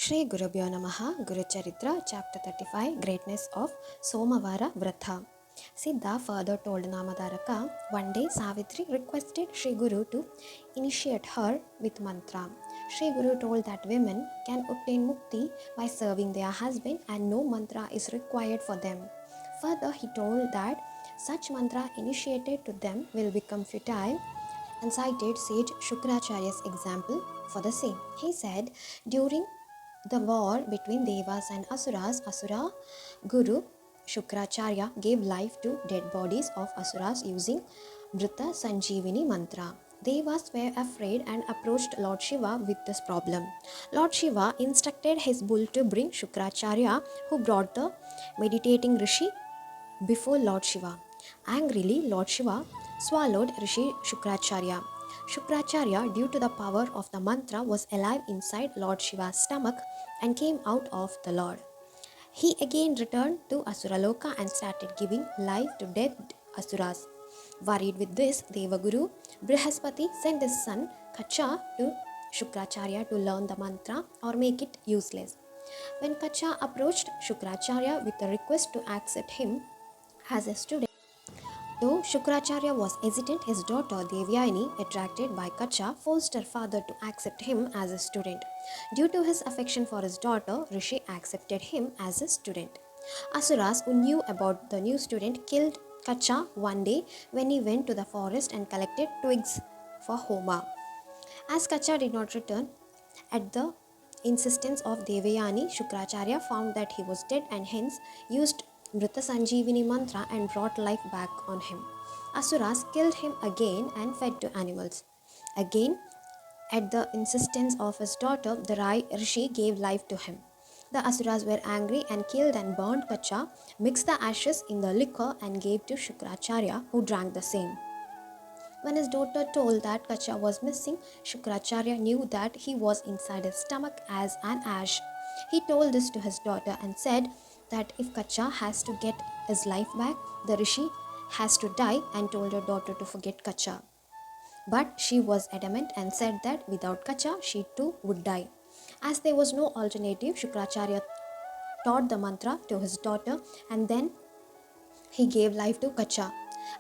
Shri Gurubhyo Namaha, Guru Charitra, Chapter 35, Greatness of Somavara Vratha. Siddha further told Namadaraka, one day Savitri requested Shri Guru to initiate her with mantra. Shri Guru told that women can obtain mukti by serving their husband and no mantra is required for them. Further, he told that such mantra initiated to them will become futile and cited sage Shukracharya's example for the same. He said, during the war between Devas and Asuras, Asura Guru Shukracharya gave life to dead bodies of Asuras using Mrita Sanjeevini mantra. Devas were afraid and approached Lord Shiva with this problem. Lord Shiva instructed his bull to bring Shukracharya, who brought the meditating Rishi before Lord Shiva. Angrily, Lord Shiva swallowed Rishi Shukracharya. Shukracharya, due to the power of the mantra, was alive inside Lord Shiva's stomach and came out of the Lord. He again returned to Asuraloka and started giving life to dead Asuras. Worried with this, Devaguru Brihaspati sent his son Kacha to Shukracharya to learn the mantra or make it useless. When Kacha approached Shukracharya with a request to accept him as a student, though Shukracharya was hesitant, his daughter Devyayani, attracted by Kacha, forced her father to accept him as a student. Due to his affection for his daughter, Rishi accepted him as a student. Asuras, who knew about the new student, killed Kacha one day when he went to the forest and collected twigs for Homa. As Kacha did not return, at the insistence of Devayani, Shukracharya found that he was dead and hence used Mrita Sanjeevini mantra and brought life back on him. Asuras killed him again and fed to animals. Again, at the insistence of his daughter, the Rishi gave life to him. The Asuras were angry and killed and burned Kacha, mixed the ashes in the liquor and gave to Shukracharya, who drank the same. When his daughter told that Kacha was missing, Shukracharya knew that he was inside his stomach as an ash. He told this to his daughter and said that if Kacha has to get his life back, the Rishi has to die, and told her daughter to forget Kacha. But she was adamant and said that without Kacha, she too would die. As there was no alternative, Shukracharya taught the mantra to his daughter and then he gave life to Kacha.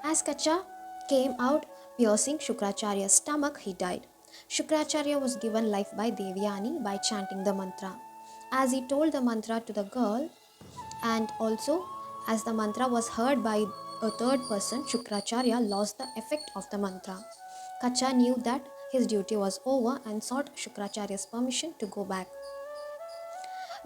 As Kacha came out, piercing Shukracharya's stomach, he died. Shukracharya was given life by Devyani by chanting the mantra. As he told the mantra to the girl, and also as the mantra was heard by a third person, Shukracharya lost the effect of the mantra. Kacha knew that his duty was over and sought Shukracharya's permission to go back.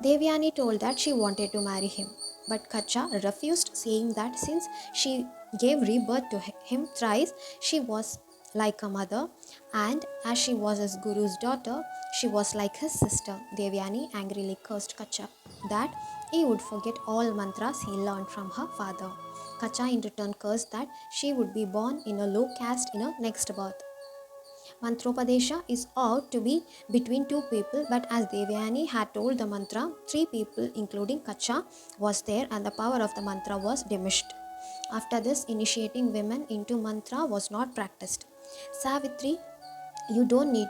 Devyani told that she wanted to marry him, but Kacha refused, saying that since she gave rebirth to him thrice, she was like a mother, and as she was his guru's daughter, she was like his sister. Devyani angrily cursed Kacha that he would forget all mantras he learned from her father. Kacha in return cursed that she would be born in a low caste in her next birth. Mantropadesha is ought to be between two people, but as Devyani had told the mantra, three people including Kacha was there and the power of the mantra was diminished. After this, initiating women into mantra was not practiced. Savitri, you don't need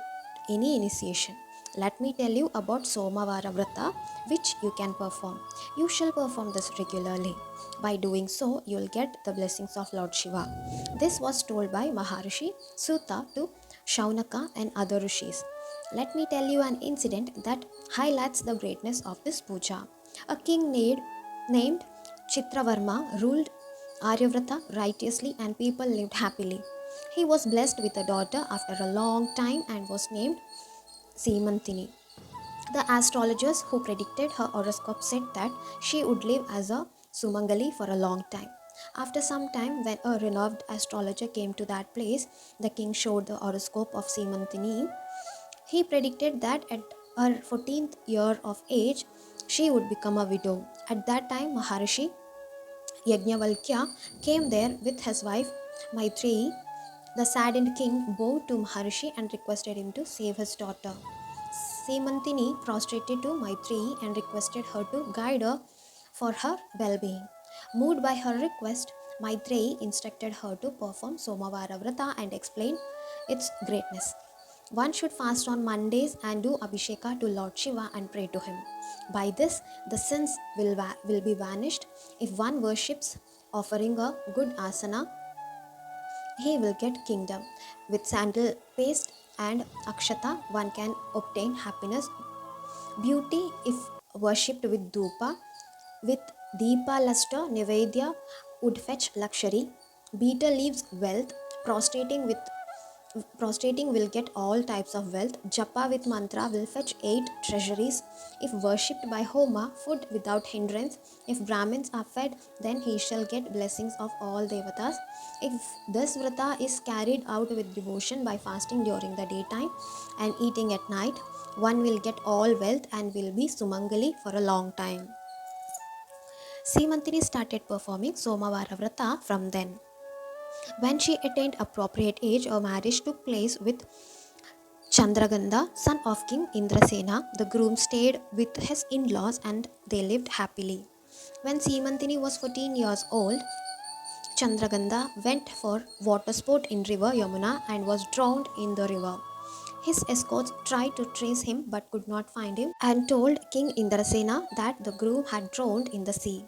any initiation. Let me tell you about Somavara Vrata, which you can perform. You shall perform this regularly. By doing so, you will get the blessings of Lord Shiva. This was told by Maharishi Suta to Shaunaka and other rishis. Let me tell you an incident that highlights the greatness of this puja. A king named Chitravarma ruled Aryavrata righteously and people lived happily. He was blessed with a daughter after a long time and was named Simantini. The astrologers who predicted her horoscope said that she would live as a Sumangali for a long time. After some time, when a renowned astrologer came to that place, the king showed the horoscope of Simantini. He predicted that at her 14th year of age, she would become a widow. At that time, Maharishi Yajnavalkya came there with his wife Maitreyi. The saddened king bowed to Maharishi and requested him to save his daughter. Simantini prostrated to Maitreyi and requested her to guide her for her well-being. Moved by her request, Maitreyi instructed her to perform Somavara Vrata and explained its greatness. One should fast on Mondays and do Abhisheka to Lord Shiva and pray to him. By this, the sins will be vanished. If one worships offering a good asana, he will get kingdom. With sandal paste and akshata, one can obtain happiness. Beauty, if worshipped with dhupa, with deepa lustre, Nivedya would fetch luxury. Betel leaves wealth. Prostrating will get all types of wealth. Japa with mantra will fetch 8 treasuries. If worshipped by Homa, food without hindrance. If Brahmins are fed, then he shall get blessings of all devatas. If this vrata is carried out with devotion by fasting during the daytime and eating at night, one will get all wealth and will be Sumangali for a long time. Simantini started performing Somavara Vrata from then. When she attained appropriate age, a marriage took place with Chandraganda, son of King Indrasena. The groom stayed with his in-laws and they lived happily. When Simantini was 14 years old, Chandraganda went for water sport in river Yamuna and was drowned in the river. His escorts tried to trace him but could not find him and told King Indrasena that the groom had drowned in the sea.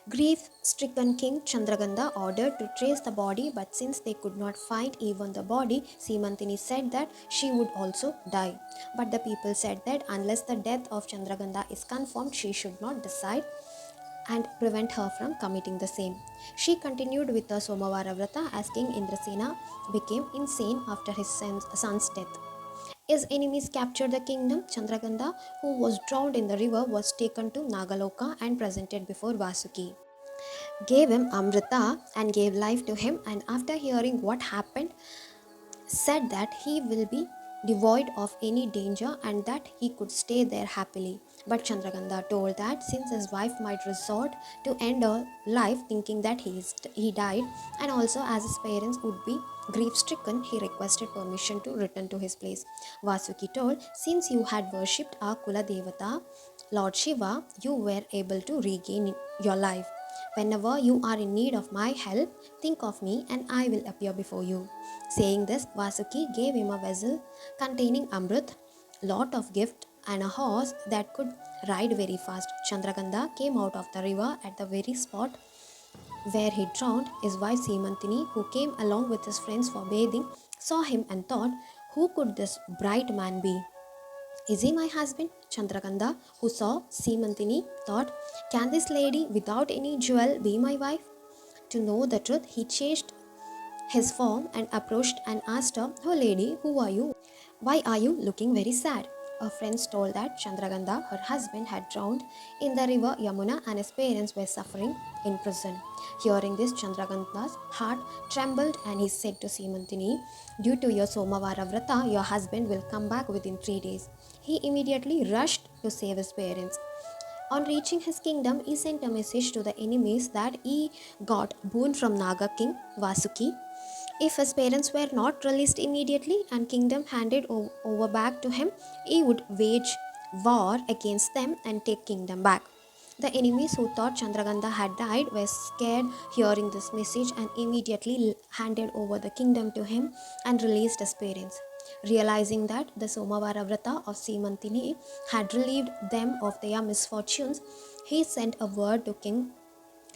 Grief-stricken King Chandraganda ordered to trace the body, but since they could not find even the body, Simantini said that she would also die. But the people said that unless the death of Chandraganda is confirmed, she should not decide and prevent her from committing the same. She continued with the Somavara Vrata as King Indrasena became insane after his son's death. His enemies captured the kingdom. Chandraganda, who was drowned in the river, was taken to Nagaloka and presented before Vasuki. Gave him Amrita and gave life to him, and after hearing what happened, said that he will be devoid of any danger and that he could stay there happily. But Chandraganda told that since his wife might resort to end her life thinking that he died, and also as his parents would be grief stricken, he requested permission to return to his place. Vasuki told, since you had worshipped our Kula Devata, Lord Shiva, you were able to regain your life. Whenever you are in need of my help, think of me and I will appear before you. Saying this, Vasuki gave him a vessel containing Amrit, lot of gift, and a horse that could ride very fast. Chandraganda came out of the river at the very spot where he drowned. His wife Simantini, who came along with his friends for bathing, saw him and thought, who could this bright man be? Is he my husband? Chandraganda, who saw Simantini, thought, can this lady without any jewel be my wife? To know the truth, he changed his form and approached and asked her, oh lady, who are you? Why are you looking very sad? Her friends told that Chandraganda, her husband, had drowned in the river Yamuna and his parents were suffering in prison. Hearing this, Chandraganda's heart trembled and he said to Simantini, due to your Somavara Vrata, your husband will come back within 3 days. He immediately rushed to save his parents. On reaching his kingdom, he sent a message to the enemies that he got boon from Naga king Vasuki. If his parents were not released immediately and kingdom handed over back to him, he would wage war against them and take kingdom back. The enemies who thought Chandraganda had died were scared hearing this message and immediately handed over the kingdom to him and released his parents. Realizing that the Somavara Vrata of Simantini had relieved them of their misfortunes, he sent a word to King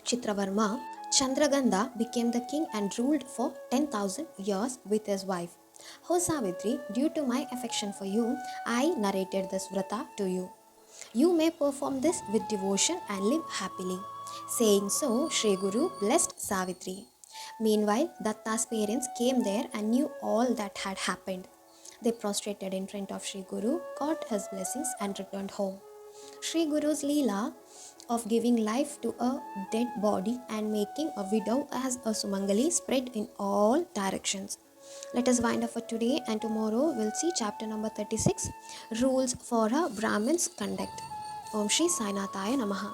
Chitravarma. Chandraganda became the king and ruled for 10,000 years with his wife. O Savitri, due to my affection for you, I narrated this vrata to you. You may perform this with devotion and live happily. Saying so, Sri Guru blessed Savitri. Meanwhile, Datta's parents came there and knew all that had happened. They prostrated in front of Sri Guru, got his blessings and returned home. Sri Guru's Leela of giving life to a dead body and making a widow as a Sumangali spread in all directions. Let us wind up for today, and tomorrow we'll see chapter number 36, Rules for a Brahmin's Conduct. Om Shri Sainathaya Namaha.